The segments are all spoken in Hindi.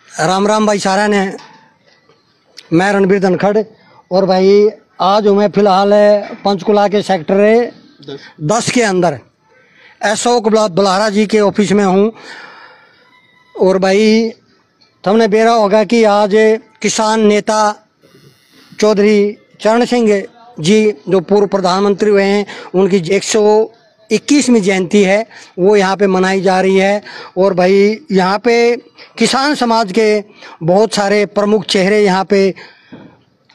राम राम भाई सारा ने। मैं रणबीर धनखड़ और भाई आज मैं फिलहाल पंचकुला के सेक्टर 10 के अंदर अशोक बल्हारा जी के ऑफिस में हूँ। और भाई तुमने बेरा होगा कि आज किसान नेता चौधरी चरण सिंह जी जो पूर्व प्रधानमंत्री हुए हैं उनकी 121वीं जयंती है वो यहाँ पे मनाई जा रही है। और भाई यहाँ पे किसान समाज के बहुत सारे प्रमुख चेहरे यहाँ पे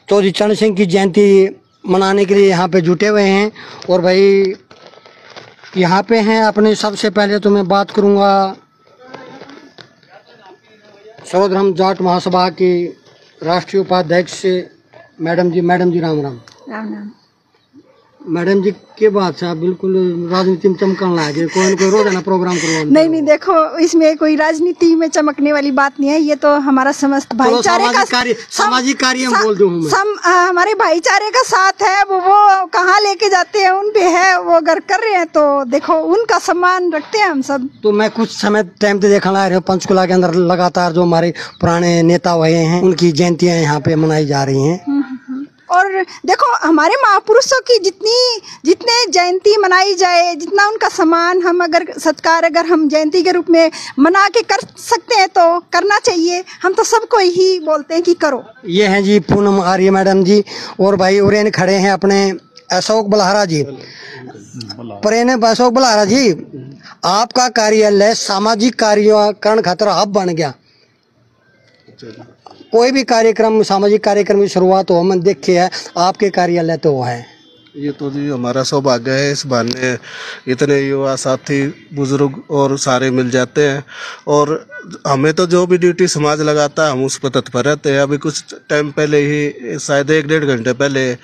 चौधरी चरण सिंह की जयंती मनाने के लिए यहाँ पे जुटे हुए हैं। और भाई यहाँ पे हैं अपने, सबसे पहले तो मैं बात करूँगा सर्वधर्म जाट महासभा की राष्ट्रीय उपाध्यक्ष मैडम जी राम राम। राम राम। मैडम जी के बात से आप बिल्कुल राजनीति में चमकने लगे, कोई न कोई रोजाना प्रोग्राम करवा। नहीं देखो, इसमें कोई राजनीति में चमकने वाली बात नहीं है। ये तो हमारा समस्त भाईचारे का सामाजिक कार्य हम बोल दूं हमारे भाईचारे का साथ है। वो कहाँ लेके जाते हैं उन पे है, वो अगर कर रहे हैं तो देखो उनका सम्मान रखते हैं हम सब। तो मैं कुछ समय टाइम से देखने आ रहे हूँ पंचकुला के अंदर लगातार जो हमारे पुराने नेता हुए हैं उनकी जयंतियाँ यहाँ पे मनाई जा रही हैं। और देखो हमारे महापुरुषों की जितने जयंती मनाई जाए, जितना उनका सम्मान हम सत्कार अगर हम जयंती के रूप में मना के कर सकते हैं तो करना चाहिए। हम तो सबको ही बोलते हैं कि करो। ये हैं जी पूनम आर्य मैडम जी। और भाई उरेन खड़े हैं अपने अशोक बल्हारा जी। अशोक बल्हारा जी, आपका कार्यालय सामाजिक कार्यकरण खातर हब बन गया। कोई भी कार्यक्रम, सामाजिक कार्यक्रम की शुरुआत हो, हमने देखे है आपके कार्यालय तो है। ये तो जी हमारा सौभाग्य है, इस बहाने इतने युवा साथी बुजुर्ग और सारे मिल जाते हैं। और हमें तो जो भी ड्यूटी समाज लगाता है हम उस पर तत्पर रहते हैं। अभी कुछ टाइम पहले ही, शायद 1-1.5 घंटे पहले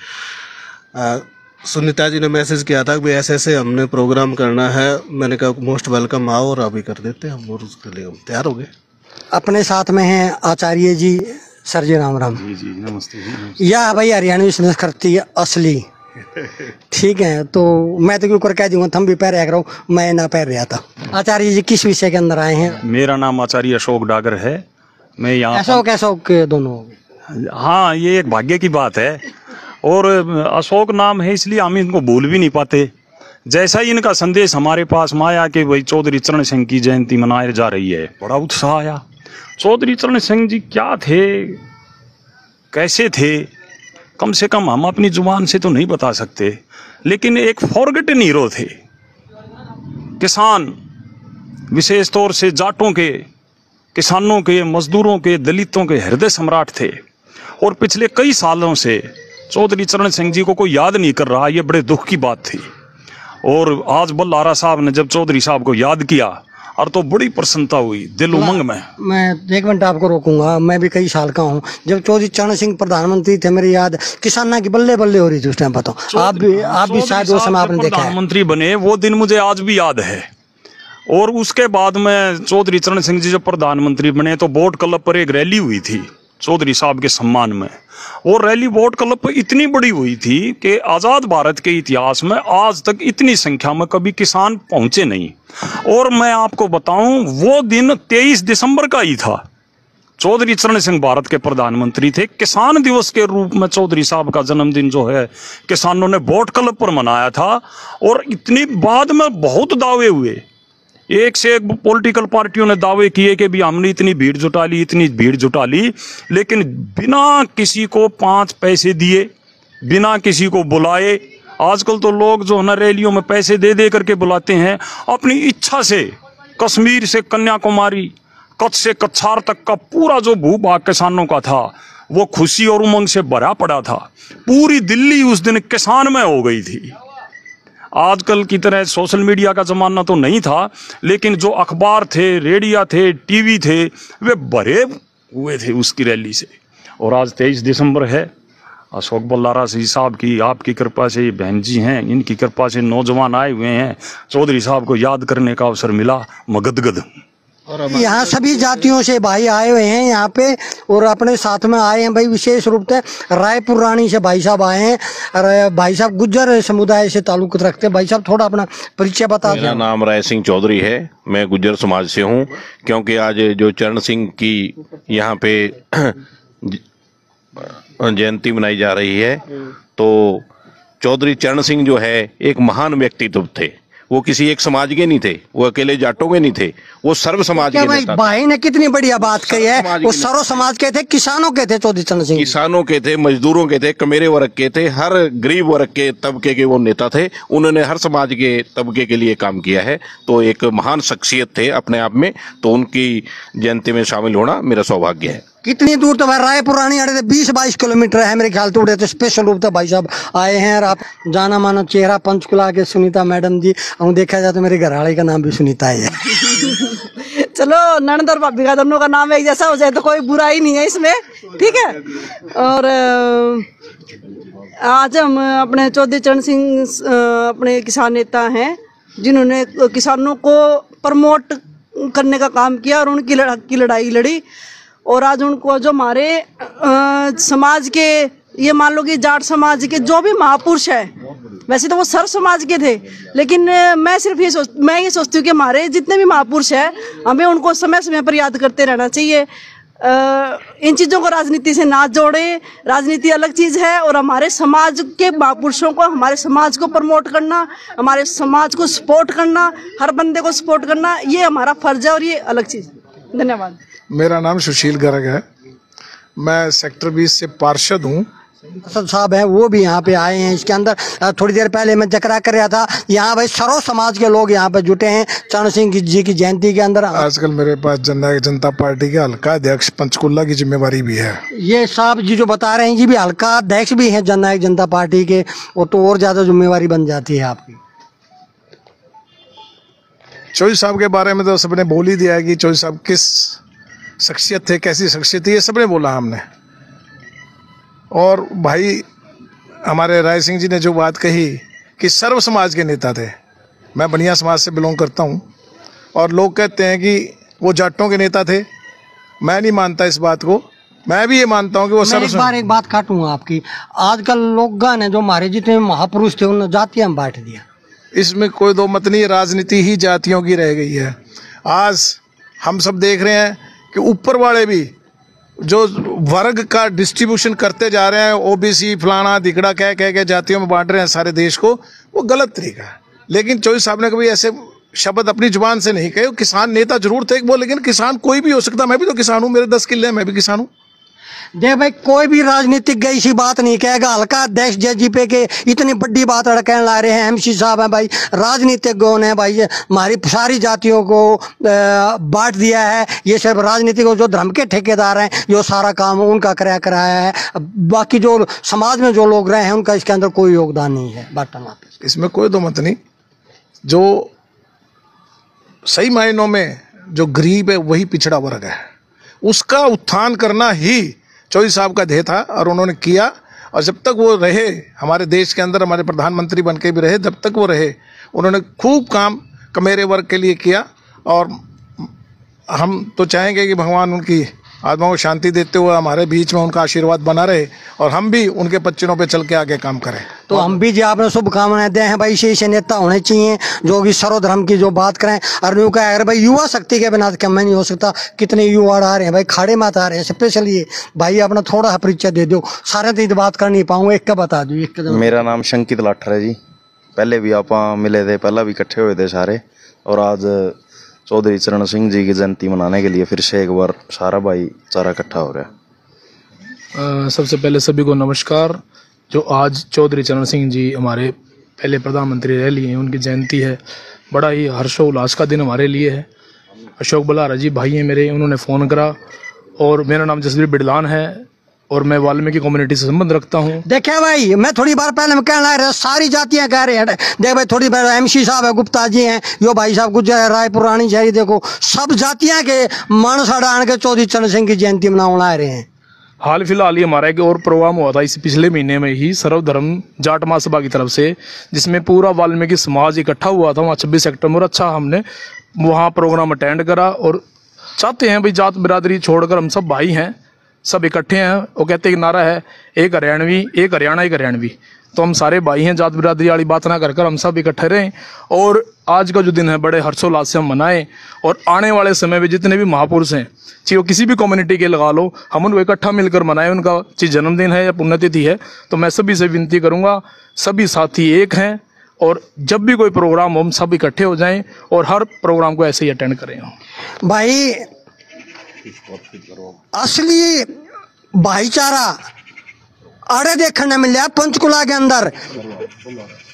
सुनीता जी ने मैसेज किया था कि ऐसे ऐसे हमने प्रोग्राम करना है। मैंने कहा मोस्ट वेलकम, आओ और अभी कर देते हैं हम, और उसके लिए हम तैयार हो गए। अपने साथ में हैं आचार्य जी, सर जी राम राम। जी नमस्ते जी। यह भाई हरियाणवी संस्कृति असली ठीक है। तो मैं तो क्यों कर कह दूंगा, हम भी पैर रहा हूँ, मैं ना पैर रहा था। आचार्य जी किस विषय के अंदर आए हैं? मेरा नाम आचार्य अशोक डागर है। मैं यहाँ अशोक दोनों। हाँ, ये एक भाग्य की बात है। और अशोक नाम है इसलिए हम इनको भूल भी नहीं पाते। जैसा ही इनका संदेश हमारे पास में आया कि भाई चौधरी चरण सिंह की जयंती मनाई जा रही है, बड़ा उत्साह आया। चौधरी चरण सिंह जी क्या थे, कैसे थे, कम से कम हम अपनी जुबान से तो नहीं बता सकते, लेकिन एक फॉरगेटन हीरो थे। किसान, विशेष तौर से जाटों के, किसानों के, मजदूरों के, दलितों के हृदय सम्राट थे। और पिछले कई सालों से चौधरी चरण सिंह जी को कोई याद नहीं कर रहा, ये बड़े दुख की बात थी। और आज बल्हारा साहब ने जब चौधरी साहब को याद किया और तो बड़ी प्रसन्नता हुई, दिल उमंग में। मैं 1 मिनट आपको रोकूंगा, मैं भी कई साल का हूँ। जब चौधरी चरण सिंह प्रधानमंत्री थे, मेरी याद किसाना की बल्ले बल्ले हो रही थी उस टाइम। बताओ आप भी शायद उस समय आपने देखा है। प्रधानमंत्री बने वो दिन मुझे आज भी याद है। और उसके बाद में चौधरी चरण सिंह जी जब प्रधानमंत्री बने तो बोट क्लब पर एक रैली हुई थी चौधरी साहब के सम्मान में। वो रैली बोट क्लब पर इतनी बड़ी हुई थी कि आज़ाद भारत के इतिहास में आज तक इतनी संख्या में कभी किसान पहुंचे नहीं। और मैं आपको बताऊं, वो दिन 23 दिसंबर का ही था। चौधरी चरण सिंह भारत के प्रधानमंत्री थे। किसान दिवस के रूप में चौधरी साहब का जन्मदिन जो है किसानों ने बोट क्लब पर मनाया था। और इतनी बाद में बहुत दावे हुए, एक से एक पॉलिटिकल पार्टियों ने दावे किए कि भी हमने इतनी भीड़ जुटा ली, लेकिन बिना किसी को 5 पैसे दिए, बिना किसी को बुलाए। आजकल तो लोग जो है ना रैलियों में पैसे दे करके बुलाते हैं, अपनी इच्छा से कश्मीर से कन्याकुमारी, कच्छ से कच्छार तक का पूरा जो भूभाग किसानों का था वो खुशी और उमंग से भरा पड़ा था। पूरी दिल्ली उस दिन किसान में हो गई थी। आजकल की तरह सोशल मीडिया का ज़माना तो नहीं था, लेकिन जो अखबार थे, रेडियो थे, टीवी थे, वे भरे हुए थे उसकी रैली से। और आज 23 दिसंबर है। अशोक बल्हारा जी साहब की, आपकी कृपा से, बहन जी हैं, इनकी कृपा से नौजवान आए हुए हैं। चौधरी साहब को याद करने का अवसर मिला, मगदगद। यहाँ सभी जातियों से भाई आए हुए हैं यहाँ पे और अपने साथ में आए हैं भाई। विशेष रूप से रायपुर रानी से भाई साहब आए हैं और भाई साहब गुज्जर समुदाय से ताल्लुक रखते हैं। भाई साहब थोड़ा अपना परिचय बता दें। मेरा नाम राय सिंह चौधरी है, मैं गुज्जर समाज से हूँ। क्योंकि आज जो चरण सिंह की यहाँ पे जयंती मनाई जा रही है, तो चौधरी चरण सिंह जो है एक महान व्यक्तित्व थे। वो किसी एक समाज के नहीं थे, वो अकेले जाटों के नहीं थे, वो सर्व समाज के भाई। भाई ने कितनी बढ़िया बात कही है। वो सर्व समाज के थे, किसानों के थे चौधरी चरण सिंह। किसानों के थे, मजदूरों के थे, कमेरे वर्ग के थे, हर गरीब वर्ग के तबके के वो नेता थे। उन्होंने हर समाज के तबके के लिए काम किया है, तो एक महान शख्सियत थे अपने आप में। तो उनकी जयंती में शामिल होना मेरा सौभाग्य है। कितनी दूर तो भाई रायपुर रानी अड़े थे, 20-22 किलोमीटर है मेरे ख्याल। तो उड़े तो स्पेशल रूप से भाई साहब आए हैं। और आप जाना माना चेहरा पंचकुला के सुनीता मैडम जी, और देखा जाए तो मेरे घर वाले का नाम भी सुनीता ही है। चलो ननद और भाभी का दोनों का नाम एक जैसा हो जाए तो कोई बुराई नहीं है इसमें, ठीक है। और आज हम अपने चौधरी चरण सिंह अपने किसान नेता हैं, जिन्होंने किसानों को प्रमोट करने का काम किया और उनकी लड़ाई लड़ी। और आज उनको जो हमारे समाज के, ये मान लो कि जाट समाज के जो भी महापुरुष है, वैसे तो वो सर्व समाज के थे, लेकिन मैं सिर्फ ये सोचती हूँ कि हमारे जितने भी महापुरुष हैं हमें उनको समय समय पर याद करते रहना चाहिए। इन चीज़ों को राजनीति से ना जोड़े। राजनीति अलग चीज़ है और हमारे समाज के महापुरुषों को, हमारे समाज को प्रमोट करना, हमारे समाज को सपोर्ट करना, हर बंदे को सपोर्ट करना, ये हमारा फर्ज है और ये अलग चीज़। धन्यवाद। मेरा नाम सुशील गर्ग है, मैं सेक्टर 20 से पार्षद हूँ। साहब है वो भी यहाँ पे आए हैं। इसके अंदर थोड़ी देर पहले मैं जिक्र कर रहा था, यहाँ भाई सर्व समाज के लोग यहाँ पे जुटे हैं चरण सिंह जी की जयंती के अंदर। आजकल मेरे पास जननायक जनता पार्टी के हल्का अध्यक्ष पंचकुला की जिम्मेवारी भी है। ये साहब जी जो बता रहे हैं जी भी हल्का अध्यक्ष भी हैं जननायक जनता पार्टी के, वो तो और ज्यादा जिम्मेवारी बन जाती है आपकी। चौधरी साहब के बारे में तो सबने बोल ही दिया है कि चौधरी साहब किस शख्सियत थे, कैसी शख्सियत थी, ये सबने बोला हमने। और भाई हमारे राय सिंह जी ने जो बात कही कि सर्व समाज के नेता थे, मैं बनिया समाज से बिलोंग करता हूँ और लोग कहते हैं कि वो जाटों के नेता थे। मैं नहीं मानता इस बात को। मैं भी ये मानता हूँ कि वो सर्व। एक बात काटूंगा आपकी। आजकल लोग ने जो हमारे जितने महापुरुष थे उन्होंने जातियां बांट दिया। इसमें कोई दो मत नहीं, राजनीति ही जातियों की रह गई है। आज हम सब देख रहे हैं कि ऊपर वाले भी जो वर्ग का डिस्ट्रीब्यूशन करते जा रहे हैं, ओबीसी फलाना दिगड़ा कह के जातियों में बांट रहे हैं सारे देश को, वो गलत तरीका है। लेकिन चौधरी साहब ने कभी ऐसे शब्द अपनी जुबान से नहीं कहे। किसान नेता जरूर थे वो, लेकिन किसान कोई भी हो सकता। मैं भी तो किसान हूँ, मेरे 10 किले हैं, मैं भी किसान हूँ। देख भाई कोई भी राजनीतिक ऐसी बात नहीं कहेगा। हल्का अध्यक्ष जेजीपी के इतनी बड़ी बात अड़कने ला रहे हैं। एमसी साहब हैं भाई, राजनीतिज्ञों ने भाई हमारी सारी जातियों को बांट दिया है। ये सिर्फ राजनीतिक जो धर्म के ठेकेदार हैं, जो सारा काम उनका कराया है। बाकी जो समाज में जो लोग रहे हैं उनका इसके अंदर कोई योगदान नहीं है। बात इसमें कोई दो मत नहीं। जो सही मायनों में जो गरीब है वही पिछड़ा वर्ग है, उसका उत्थान करना ही चौधरी साहब का ध्येय था और उन्होंने किया। और जब तक वो रहे हमारे देश के अंदर, हमारे प्रधानमंत्री बन के भी रहे, जब तक वो रहे उन्होंने खूब काम कमेरे वर्ग के लिए किया। और हम तो चाहेंगे कि भगवान उनकी आत्मा को शांति देते हुए हमारे बीच में उनका आशीर्वाद बना रहे और हम भी उनके पच्चीनों पे चल के आगे काम करें। तो हम भी जी आपने शुभकामनाएं दे हैं भाई। ऐसे नेता होने चाहिए जो कि सर्वधर्म की जो बात करें। और यूँ कहा अगर भाई युवा शक्ति के बिना कम नहीं हो सकता। कितने युवा आ रहे हैं भाई, खाड़े मात आ रहे हैं। स्पेशली भाई अपना थोड़ा परिचय दे दो, सारे तो बात कर नहीं पाऊंगा, एक का बता दो। एक मेरा नाम शंकित लाठर है जी। पहले भी आप मिले थे, पहला भी इकट्ठे हुए थे सारे। और आज चौधरी चरण सिंह जी की जयंती मनाने के लिए फिर से एक बार सारा भाईचारा इकट्ठा हो रहा है। सबसे पहले सभी को नमस्कार। जो आज चौधरी चरण सिंह जी हमारे पहले प्रधानमंत्री रह लिए हैं, उनकी जयंती है। बड़ा ही हर्षोल्लास का दिन हमारे लिए है। अशोक बलारा जी भाई हैं मेरे, उन्होंने फ़ोन करा। और मेरा नाम जसवीर बिडलान है और मैं वाल्मीकि कम्युनिटी से संबंध रखता हूँ। देखिए भाई मैं थोड़ी बार पहले मैं कहना रहा, सारी जातियां कह रहे हैं। देख भाई थोड़ी बार एमसी साहब है, गुप्ता जी हैं, यो भाई साहब गुज्जर है, रायपुर रानी शहरी, देखो सब जातियां के मानसा डाल के चौधरी चरण सिंह की जयंती मना रहे हैं। हाल फिलहाल ही हमारा एक और प्रोग्राम हुआ था इस पिछले महीने में ही, सर्वधर्म जाट महासभा की तरफ से, जिसमें पूरा वाल्मीकि समाज इकट्ठा हुआ था वहाँ 26 सेक्टर में। और अच्छा हमने वहाँ प्रोग्राम अटेंड करा और चाहते हैं भाई जात बिरादरी छोड़कर हम सब भाई हैं, सब इकट्ठे हैं। वो कहते हैं कि नारा है एक हरियाणवी, एक हरियाणा, एक हरियाणवी। तो हम सारे भाई हैं, जात बिरादरी वाली बात ना कर हम सब इकट्ठे रहें और आज का जो दिन है बड़े हर्षोल्लास से हम मनाएं। और आने वाले समय में जितने भी महापुरुष हैं, चाहे वो किसी भी कम्युनिटी के लगा लो, हम उनको इकट्ठा मिलकर मनाएं। उनका चाहे जन्मदिन है या पुण्यतिथि है, तो मैं सभी से विनती करूँगा, सभी साथी एक हैं और जब भी कोई प्रोग्राम हो हम सब इकट्ठे हो जाएं और हर प्रोग्राम को ऐसे ही अटेंड करें। भाई असली भाईचारा आड़े देखने मिल रहा पंचकुला के अंदर।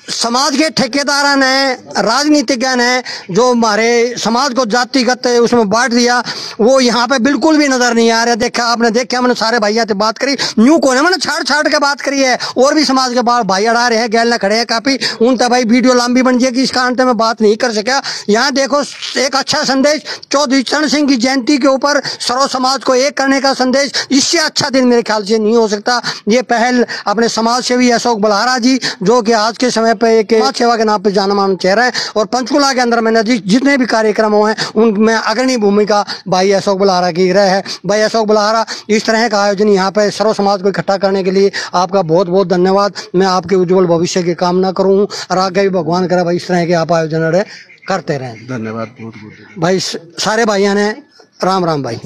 समाज के ठेकेदार ने, राजनीतिज्ञ ने जो हमारे समाज को जातिगत उसमें बांट दिया, वो यहाँ पे बिल्कुल भी नजर नहीं आ रहा। देखा आपने, देखा मैंने सारे भाइयों से बात करी, न्यू को मैंने छाड़ के बात करी है। और भी समाज के भाई अड़ा रहे हैं, गैल न खड़े हैं काफी, उन तक भाई वीडियो लंबी बन जाएगी, इस कारण से मैं बात नहीं कर सका। यहाँ देखो एक अच्छा संदेश, चौधरी चरण सिंह की जयंती के ऊपर सर्व समाज को एक करने का संदेश, इससे अच्छा दिन मेरे ख्याल से नहीं हो सकता। ये पहल अपने समाज सेवी अशोक बलहारा जी, जो कि आज के समय पे एक समाज सेवा के नाम पे जाना माना चेहरा है, और पंचकुला के अंदर मैंने जितने भी कार्यक्रम हुए हैं उनमें अग्रणी भूमिका भाई अशोक बलहारा की रहे है। भाई अशोक बलहारा, इस तरह का आयोजन यहाँ पे सर्व समाज को इकट्ठा करने के लिए आपका बहुत बहुत धन्यवाद। मैं आपके उज्जवल भविष्य की कामना करूँ और आगे भी भगवान करे भाई इस तरह के आप आयोजन करते रहें। धन्यवाद, बहुत बहुत भाई सारे भाइयों ने राम राम भाई।